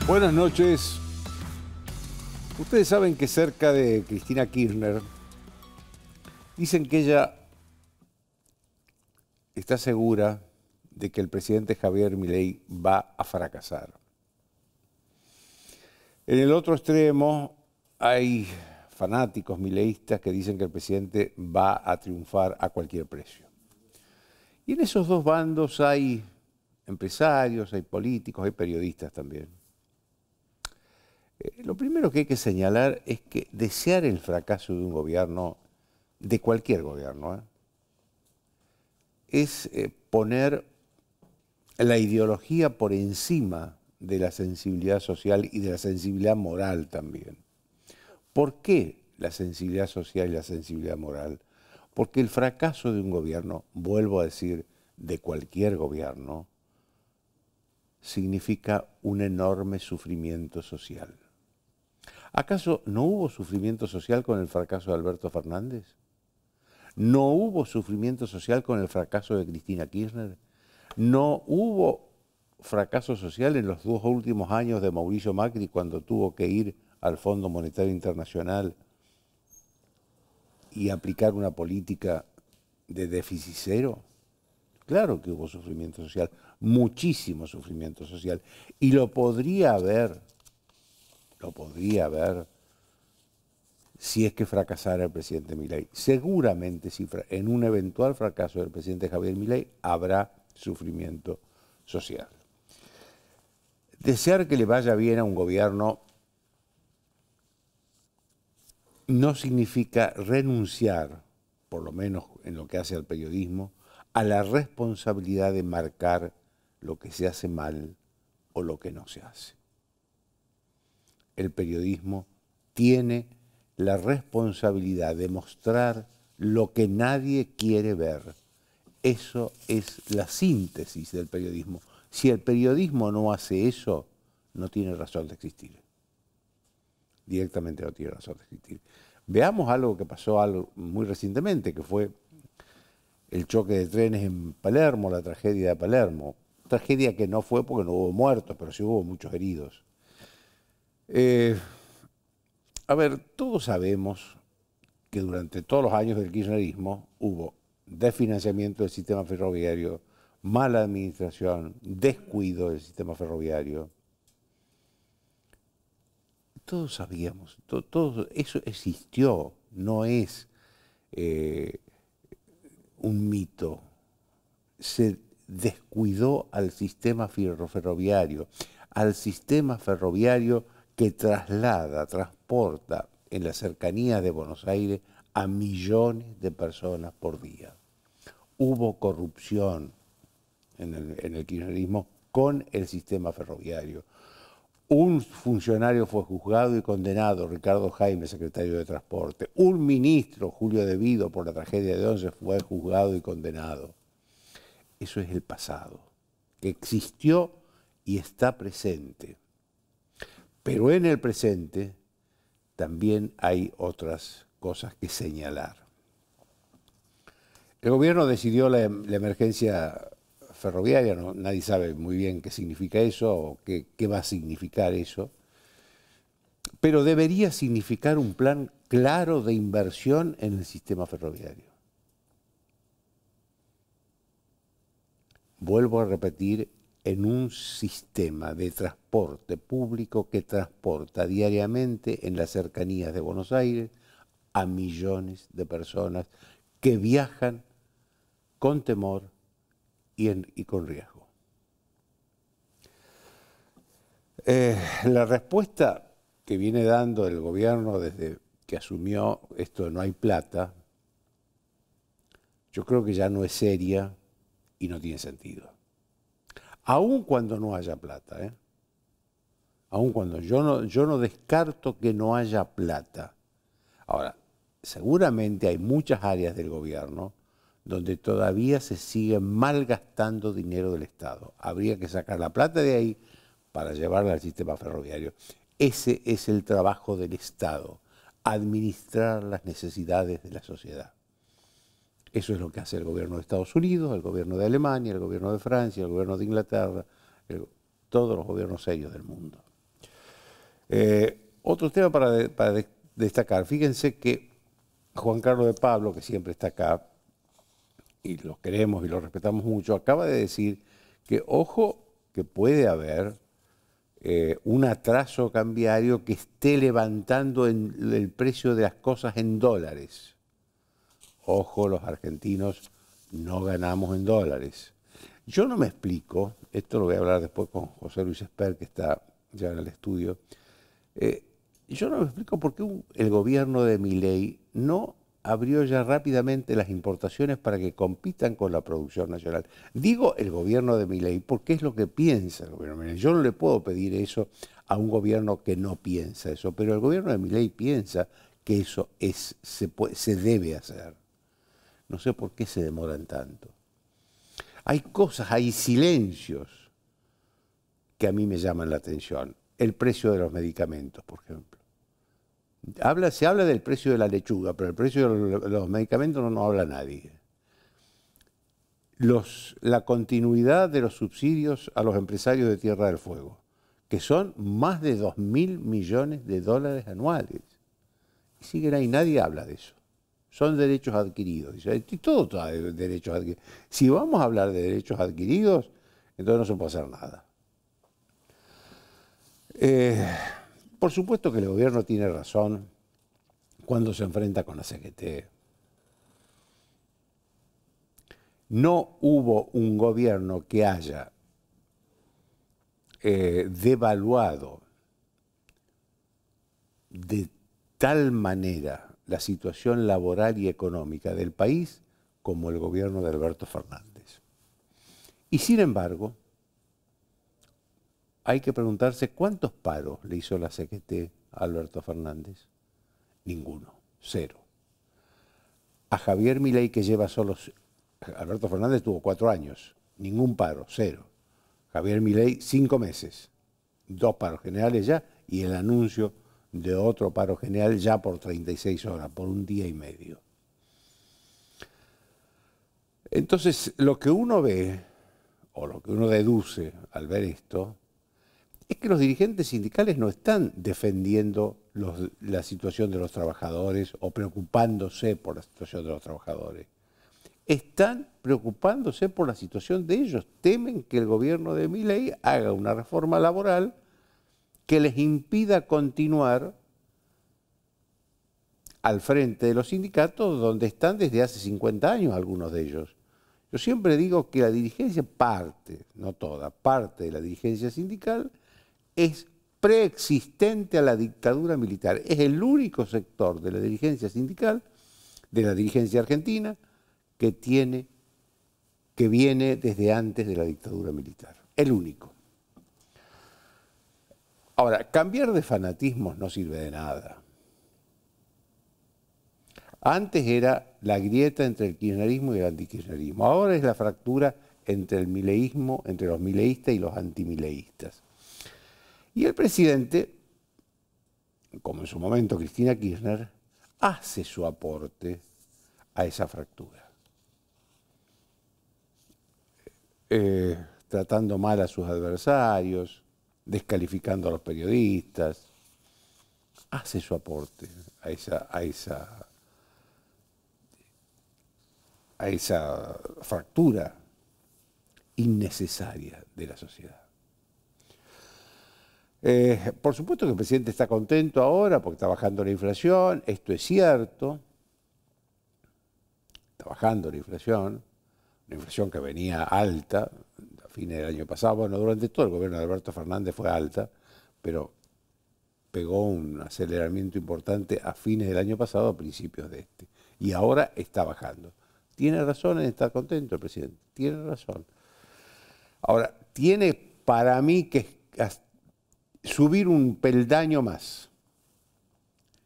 Buenas noches. Ustedes saben que cerca de Cristina Kirchner dicen que ella está segura de que el presidente Javier Milei va a fracasar. En el otro extremo hay fanáticos mileístas que dicen que el presidente va a triunfar a cualquier precio. Y en esos dos bandos hay empresarios, hay políticos, hay periodistas también. Lo primero que hay que señalar es que desear el fracaso de un gobierno, de cualquier gobierno, es poner la ideología por encima de la sensibilidad social y de la sensibilidad moral también. ¿Por qué la sensibilidad social y la sensibilidad moral? Porque el fracaso de un gobierno, vuelvo a decir, de cualquier gobierno, significa un enorme sufrimiento social. ¿Acaso no hubo sufrimiento social con el fracaso de Alberto Fernández? ¿No hubo sufrimiento social con el fracaso de Cristina Kirchner? ¿No hubo fracaso social en los 2 últimos años de Mauricio Macri cuando tuvo que ir al Fondo Monetario Internacional y aplicar una política de déficit cero? Claro que hubo sufrimiento social, muchísimo sufrimiento social, y lo podría haber si es que fracasara el presidente Milei. Seguramente si en un eventual fracaso del presidente Javier Milei habrá sufrimiento social. Desear que le vaya bien a un gobierno no significa renunciar, por lo menos en lo que hace al periodismo, a la responsabilidad de marcar lo que se hace mal o lo que no se hace. El periodismo tiene la responsabilidad de mostrar lo que nadie quiere ver. Eso es la síntesis del periodismo. Si el periodismo no hace eso, no tiene razón de existir. Directamente no tiene razón de existir. Veamos algo que pasó muy recientemente, que fue el choque de trenes en Palermo, la tragedia de Palermo. Tragedia que no fue porque no hubo muertos, pero sí hubo muchos heridos. A ver, todos sabemos que durante todos los años del kirchnerismo hubo desfinanciamiento del sistema ferroviario, mala administración, descuido del sistema ferroviario. Todos sabíamos, todo eso existió, no es un mito. Se descuidó al sistema ferroviario, que transporta en las cercanías de Buenos Aires a millones de personas por día. Hubo corrupción en el kirchnerismo con el sistema ferroviario. Un funcionario fue juzgado y condenado, Ricardo Jaime, secretario de Transporte. Un ministro, Julio De Vido, por la tragedia de Once, fue juzgado y condenado. Eso es el pasado, que existió y está presente. Pero en el presente también hay otras cosas que señalar. El gobierno decidió la emergencia ferroviaria, nadie sabe muy bien qué significa eso o qué va a significar eso, pero debería significar un plan claro de inversión en el sistema ferroviario. Vuelvo a repetir, en un sistema de transporte público que transporta diariamente en las cercanías de Buenos Aires a millones de personas que viajan con temor y con riesgo. La respuesta que viene dando el gobierno desde que asumió esto de no hay plata, yo creo que ya no es seria y no tiene sentido. Aun cuando no haya plata, aun cuando yo no descarto que no haya plata. Ahora, seguramente hay muchas áreas del gobierno donde todavía se sigue malgastando dinero del Estado. Habría que sacar la plata de ahí para llevarla al sistema ferroviario. Ese es el trabajo del Estado, administrar las necesidades de la sociedad. Eso es lo que hace el gobierno de Estados Unidos, el gobierno de Alemania, el gobierno de Francia, el gobierno de Inglaterra, todos los gobiernos serios del mundo. Otro tema para destacar. Fíjense que Juan Carlos de Pablo, que siempre está acá, y lo queremos y lo respetamos mucho, acaba de decir que, ojo, que puede haber un atraso cambiario que esté levantando el precio de las cosas en dólares. Ojo, los argentinos no ganamos en dólares. Yo no me explico, esto lo voy a hablar después con José Luis Esper, que está ya en el estudio, yo no me explico por qué el gobierno de Milei no abrió ya rápidamente las importaciones para que compitan con la producción nacional. Digo el gobierno de Milei porque es lo que piensa el gobierno de Milei. Yo no le puedo pedir eso a un gobierno que no piensa eso, pero el gobierno de Milei piensa que eso se debe hacer. No sé por qué se demoran tanto. Hay cosas, hay silencios que a mí me llaman la atención. El precio de los medicamentos, por ejemplo. Se habla del precio de la lechuga, pero el precio de los medicamentos no habla nadie. La continuidad de los subsidios a los empresarios de Tierra del Fuego, que son más de 2.000 millones de dólares anuales. Y siguen ahí, nadie habla de eso. Son derechos adquiridos. Y todo de derechos adquiridos. Si vamos a hablar de derechos adquiridos, entonces no se puede hacer nada. Por supuesto que el gobierno tiene razón cuando se enfrenta con la CGT. No hubo un gobierno que haya devaluado de tal manera la situación laboral y económica del país como el gobierno de Alberto Fernández. Y sin embargo, hay que preguntarse cuántos paros le hizo la CGT a Alberto Fernández. Ninguno, cero. A Javier Milei, que lleva solo... Alberto Fernández tuvo 4 años, ningún paro, cero. Javier Milei, 5 meses, 2 paros generales ya, y el anuncio de otro paro general ya por 36 horas, por 1 día y medio. Entonces, lo que uno ve, o lo que uno deduce al ver esto, es que los dirigentes sindicales no están defendiendo la situación de los trabajadores o preocupándose por la situación de los trabajadores. Están preocupándose por la situación de ellos. Temen que el gobierno de Milei haga una reforma laboral que les impida continuar al frente de los sindicatos donde están desde hace 50 años algunos de ellos. Yo siempre digo que la dirigencia parte, no toda, parte de la dirigencia sindical es preexistente a la dictadura militar. Es el único sector de la dirigencia sindical, de la dirigencia argentina, que viene desde antes de la dictadura militar. El único. Ahora, cambiar de fanatismos no sirve de nada. Antes era la grieta entre el kirchnerismo y el antikirchnerismo. Ahora es la fractura entre el mileísmo, entre los mileístas y los antimileístas. Y el presidente, como en su momento Cristina Kirchner, hace su aporte a esa fractura. Tratando mal a sus adversarios, descalificando a los periodistas, hace su aporte a esa fractura innecesaria de la sociedad. Por supuesto que el presidente está contento ahora porque está bajando la inflación, esto es cierto, está bajando la inflación que venía alta a fines del año pasado. Bueno, durante todo el gobierno de Alberto Fernández fue alta, pero pegó un aceleramiento importante a fines del año pasado, a principios de este. Y ahora está bajando. Tiene razón en estar contento el presidente, tiene razón. Ahora, tiene para mí que subir un peldaño más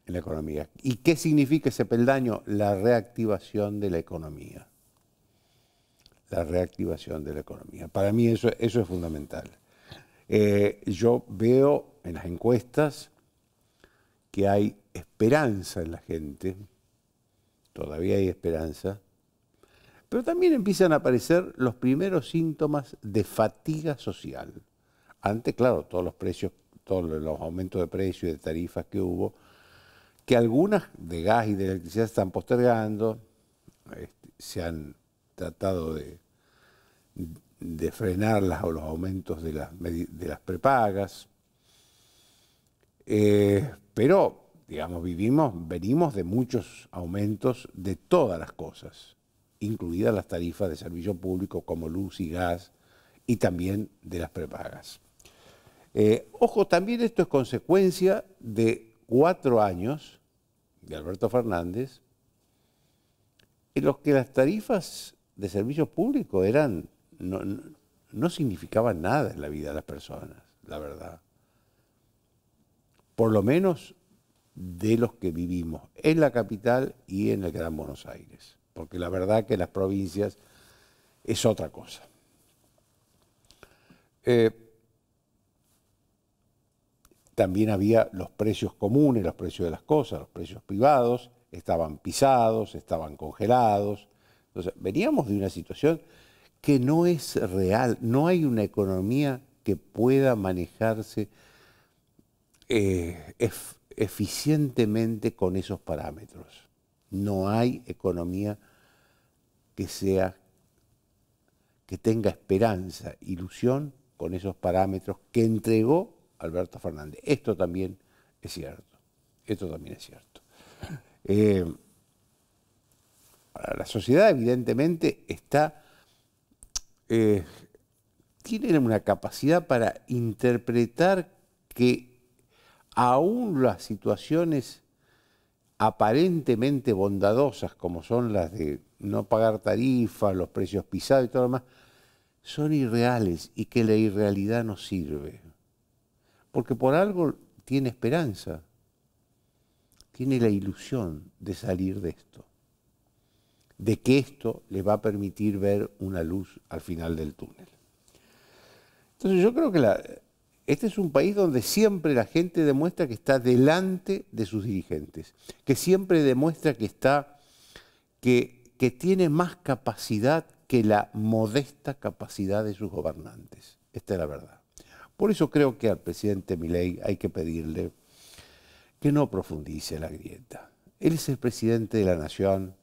en la economía. ¿Y qué significa ese peldaño? La reactivación de la economía. La reactivación de la economía. Para mí eso es fundamental. Yo veo en las encuestas que hay esperanza en la gente, todavía hay esperanza, pero también empiezan a aparecer los primeros síntomas de fatiga social. Antes, claro, todos los precios todos los aumentos de precios y de tarifas que hubo, que algunas de gas y de electricidad se están postergando, se han tratado de frenar los aumentos de las prepagas, pero, digamos, venimos de muchos aumentos de todas las cosas, incluidas las tarifas de servicio público como luz y gas, y también de las prepagas. Ojo, también esto es consecuencia de 4 años de Alberto Fernández, en los que las tarifas de servicios públicos no significaban nada en la vida de las personas, la verdad. Por lo menos de los que vivimos en la capital y en el Gran Buenos Aires, porque la verdad que en las provincias es otra cosa. También había los precios comunes, los precios de las cosas, los precios privados, estaban pisados, estaban congelados. Entonces, veníamos de una situación que no es real, no hay una economía que pueda manejarse eficientemente con esos parámetros. No hay economía que tenga esperanza, ilusión con esos parámetros que entregó Alberto Fernández. Esto también es cierto. Esto también es cierto. La sociedad evidentemente tiene una capacidad para interpretar que aún las situaciones aparentemente bondadosas, como son las de no pagar tarifas, los precios pisados y todo lo demás, son irreales y que la irrealidad no sirve. Porque por algo tiene esperanza, tiene la ilusión de salir de esto, de que esto le va a permitir ver una luz al final del túnel. Entonces yo creo que este es un país donde siempre la gente demuestra que está delante de sus dirigentes, que siempre demuestra que tiene más capacidad que la modesta capacidad de sus gobernantes. Esta es la verdad. Por eso creo que al presidente Milei hay que pedirle que no profundice la grieta. Él es el presidente de la nación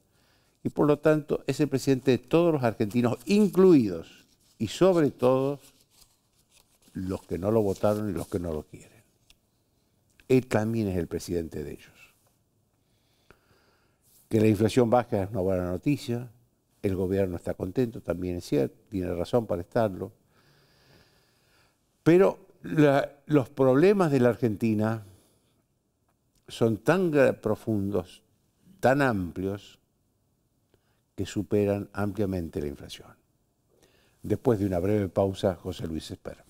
y por lo tanto es el presidente de todos los argentinos, incluidos y sobre todo los que no lo votaron y los que no lo quieren. Él también es el presidente de ellos. Que la inflación baja es una buena noticia, el gobierno está contento, también es cierto, tiene razón para estarlo. Pero los problemas de la Argentina son tan profundos, tan amplios, que superan ampliamente la inflación. Después de una breve pausa, José Luis espera.